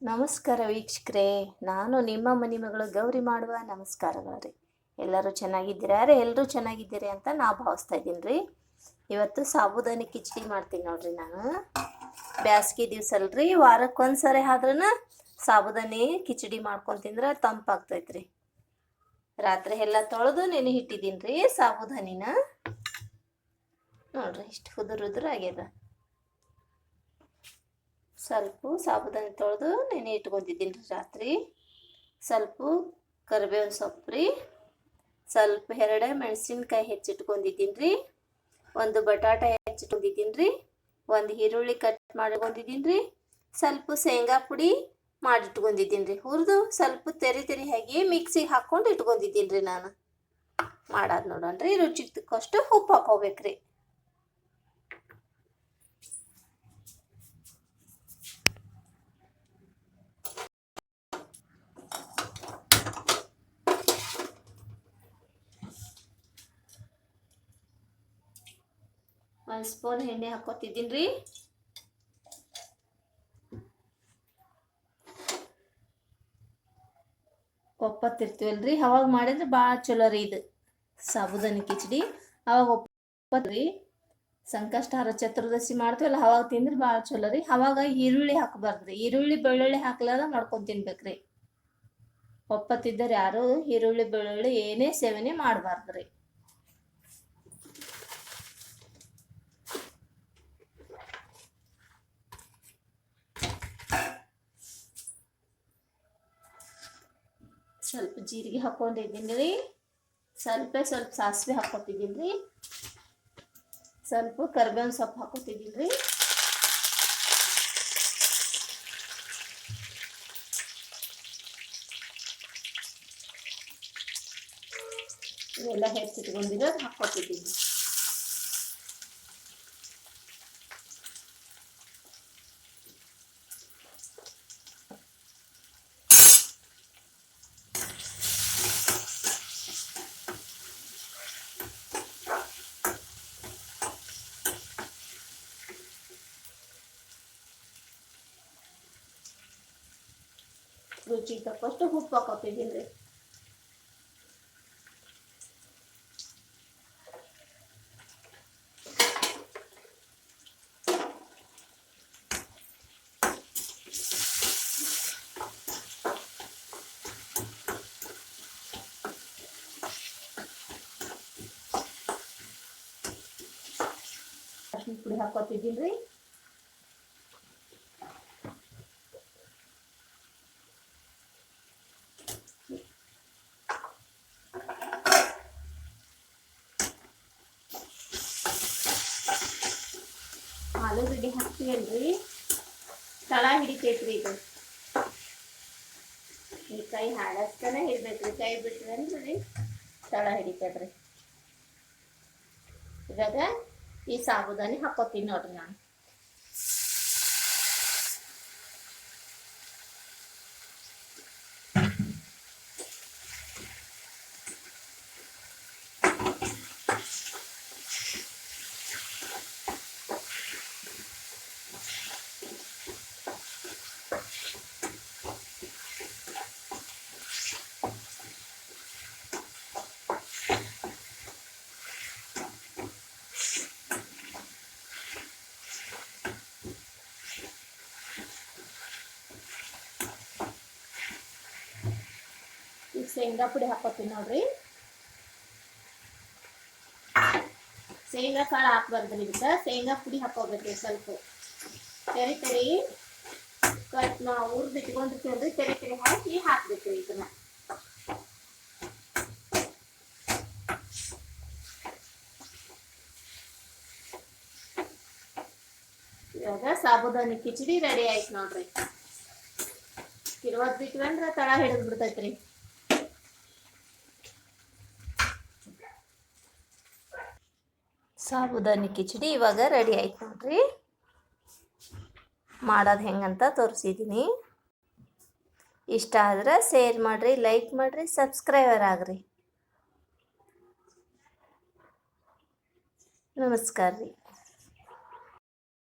ನಮಸ್ಕಾರ ವೀಕ್ಷಕರೇ, ನಾನು ನಿಮ್ಮ ಮನೆ ಮಗಳು ಗೌರಿ ಮಾಡುವ ನಮಸ್ಕಾರಗಳು ರೀ. ಎಲ್ಲರೂ ಚೆನ್ನಾಗಿದ್ದೀರಾ ರೀ? ಎಲ್ಲರೂ ಚೆನ್ನಾಗಿದ್ದೀರಿ ಅಂತ ನಾ ಭಾವಿಸ್ತಾ ಇದ್ದೀನಿ ರೀ. ಇವತ್ತು ಸಾಬುದಾನಿ ಕಿಚಡಿ ಮಾಡ್ತೀನಿ ನೋಡ್ರಿ. ನಾನು ಬ್ಯಾಸ್ಗೆ ದಿವ್ಸ ಅಲ್ರಿ, ವಾರಕ್ಕೆ ಒಂದು ಸರಿ ಆದ್ರೂ ಸಾಬುದಾನಿ ಕಿಚಡಿ ಮಾಡ್ಕೊಂಡು ತಿಂದ್ರೆ ತಂಪಾಗ್ತೈತೆ ರೀ. ರಾತ್ರಿ ಎಲ್ಲ ತೊಳೆದು ನೆನೆ ಇಟ್ಟಿದ್ದೀನಿ ರೀ ಸಾಬುದಾನಿನ. ನೋಡ್ರಿ ಇಷ್ಟು ಉದುರು ಆಗ್ಯದ. ಸ್ವಲ್ಪ ಸಾಬುದಾನಿ ತೊಳೆದು ನೆನೆ ಇಟ್ಕೊತಿದ್ದೀನಿ ರೀ ರಾತ್ರಿ. ಸ್ವಲ್ಪ ಕರಿಬೇವಿನ ಸೊಪ್ಪು ರೀ, ಸ್ವಲ್ಪ 2 ಮೆಣಸಿನ್ಕಾಯಿ ಹೆಚ್ಚಿಟ್ಕೊಂಡಿದ್ದೀನಿ ರೀ, ಒಂದು ಬಟಾಟೆ ಹೆಚ್ಚಿಟ್ಕೊಂಡಿದ್ದೀನಿ ರೀ, ಒಂದು ಈರುಳ್ಳಿ ಕಟ್ ಮಾಡ್ಕೊಂಡಿದ್ದೀನಿ ರೀ, ಸ್ವಲ್ಪ ಶೇಂಗಾ ಪುಡಿ ಮಾಡಿಟ್ಕೊಂಡಿದ್ದೀನಿ ರೀ. ಹುರಿದು ಸ್ವಲ್ಪ ತೆರಿ ಹಾಕಿ ಮಿಕ್ಸಿಗೆ ಹಾಕ್ಕೊಂಡು ಇಟ್ಕೊಂಡಿದ್ದೀನಿ ರೀ. ನಾನು ಮಾಡೋದು ನೋಡೋಣ ರೀ. ರುಚಿಗೆ ತಕ್ಕಷ್ಟು ಉಪ್ಪು ಹಾಕೋಬೇಕ್ರಿ. ಒಂದು ಸ್ಪೂನ್ ಎಣ್ಣೆ ಹಾಕೋತಿದ್ದೀನಿ ರೀ. ಒಪ್ಪತ್ತಿರ್ತೀವಲ್ರಿ, ಅವಾಗ ಮಾಡಿದ್ರೆ ಭಾಳ ಚಲೋ ರೀ ಇದು ಸಾಬುದಾನಿ ಕಿಚಡಿ. ಅವಾಗ ಒಪ್ಪತ್ರಿ, ಸಂಕಷ್ಟಾರ ಚತುರ್ದಶಿ ಮಾಡ್ತೀವಲ್ಲ ಅವಾಗ ತಿಂದ್ರೆ ಭಾಳ ಚಲೋ ರೀ. ಅವಾಗ ಈರುಳ್ಳಿ ಹಾಕಬಾರ್ದ್ರಿ, ಈರುಳ್ಳಿ ಬೆಳ್ಳುಳ್ಳಿ ಹಾಕ್ಲಾರ ಮಾಡ್ಕೊಂಡು ತಿನ್ಬೇಕ್ರಿ. ಒಪ್ಪತ್ತಿದ್ದರೆ ಯಾರು ಈರುಳ್ಳಿ ಬೆಳ್ಳುಳ್ಳಿ ಏನೇ ಸೇವನೆ ಮಾಡಬಾರ್ದ್ರಿ. ಸ್ವಲ್ಪ ಜೀರಿಗೆ ಹಾಕ್ಕೊಂಡಿದ್ದೀನಿ ರೀ, ಸ್ವಲ್ಪ ಸಾಸಿವೆ ಹಾಕ್ಕೊತಿದ್ದೀನಿ ರೀ, ಸ್ವಲ್ಪ ಕರಿಬೇವಿನ ಸೊಪ್ಪು ಹಾಕ್ಕೊತಿದ್ದೀನಿ ರೀ. ಇವೆಲ್ಲ ಹೆಚ್ಚಿಟ್ಕೊಂಡಿರೋದು ಹಾಕ್ಕೊತಿದ್ದೀನಿ. ರುಚಿಗೆ ತಕ್ಕಷ್ಟು ಉಪ್ಪು ಹಾಕೋತಿದ್ದೀನಿ ರೀ. ಅರಿಶಿನ ಪುಡಿ ಹಾಕೋತಿದ್ದೀನಿ ರೀ. ಆಲೂಗಡ್ಡೆ ಹಾಕ್ತೀವಲ್ರಿ, ತಳ ಹಿಡಿತೈತ್ರಿ ಇದು. ಈ ಕೈ ಹಾಡಸ್ತಾನೆ ಹಿಡ್ಬೇಕ್ರಿ, ಕೈ ಬಿಟ್ರಿ ಅಂದ್ರೆ ತಳ ಹಿಡಿತದ್ರಿ. ಇವಾಗ ಈ ಸಾಬುದಾನಿ ಹಾಕೋತೀನಿ ನೋಡ್ರಿ. ನಾನು ಶೇಂಗಾ ಪುಡಿ ಹಾಕೋತೀನಿ ನೋಡ್ರಿ. ಶೇಂಗಾ ಕಾಳು ಹಾಕ್ಬಾರ್ದ್ರಿ, ಇದಕ್ಕೆ ಶೇಂಗಾ ಪುಡಿ ಹಾಕೋಬೇಕ್ರಿ. ಸ್ವಲ್ಪ ತೆರಿ ಕಟ್ ಹುರಿದು ಇಟ್ಕೊಂಡಿರ್ತೀವಲ್ರಿ, ತೆರಿ ಹಾಕಿ ಹಾಕ್ಬೇಕ್ರಿ ಇದನ್ನ. ಇವಾಗ ಸಾಬುದಾನಿ ಕಿಚಡಿ ರೆಡಿ ಆಯ್ತು ನೋಡ್ರಿ. ತಿರುವತ್ ಬಿಟ್ವಂದ್ರೆ ತಳ ಹಿಡಿದು ಬಿಡ್ತೈತ್ರಿ. ಸಾಬುದಾನಿ ಕಿಚಡಿ ಇವಾಗ ರೆಡಿ ಆಯ್ತು ನೋಡ್ರಿ. ಮಾಡೋದು ಹೆಂಗಂತ ತೋರಿಸಿದ್ದೀನಿ. ಇಷ್ಟ ಆದ್ರೆ ಶೇರ್ ಮಾಡಿರಿ, ಲೈಕ್ ಮಾಡಿರಿ, ಸಬ್ಸ್ಕ್ರೈಬರ್ ಆಗ್ರಿ. ನಮಸ್ಕಾರ ರೀ.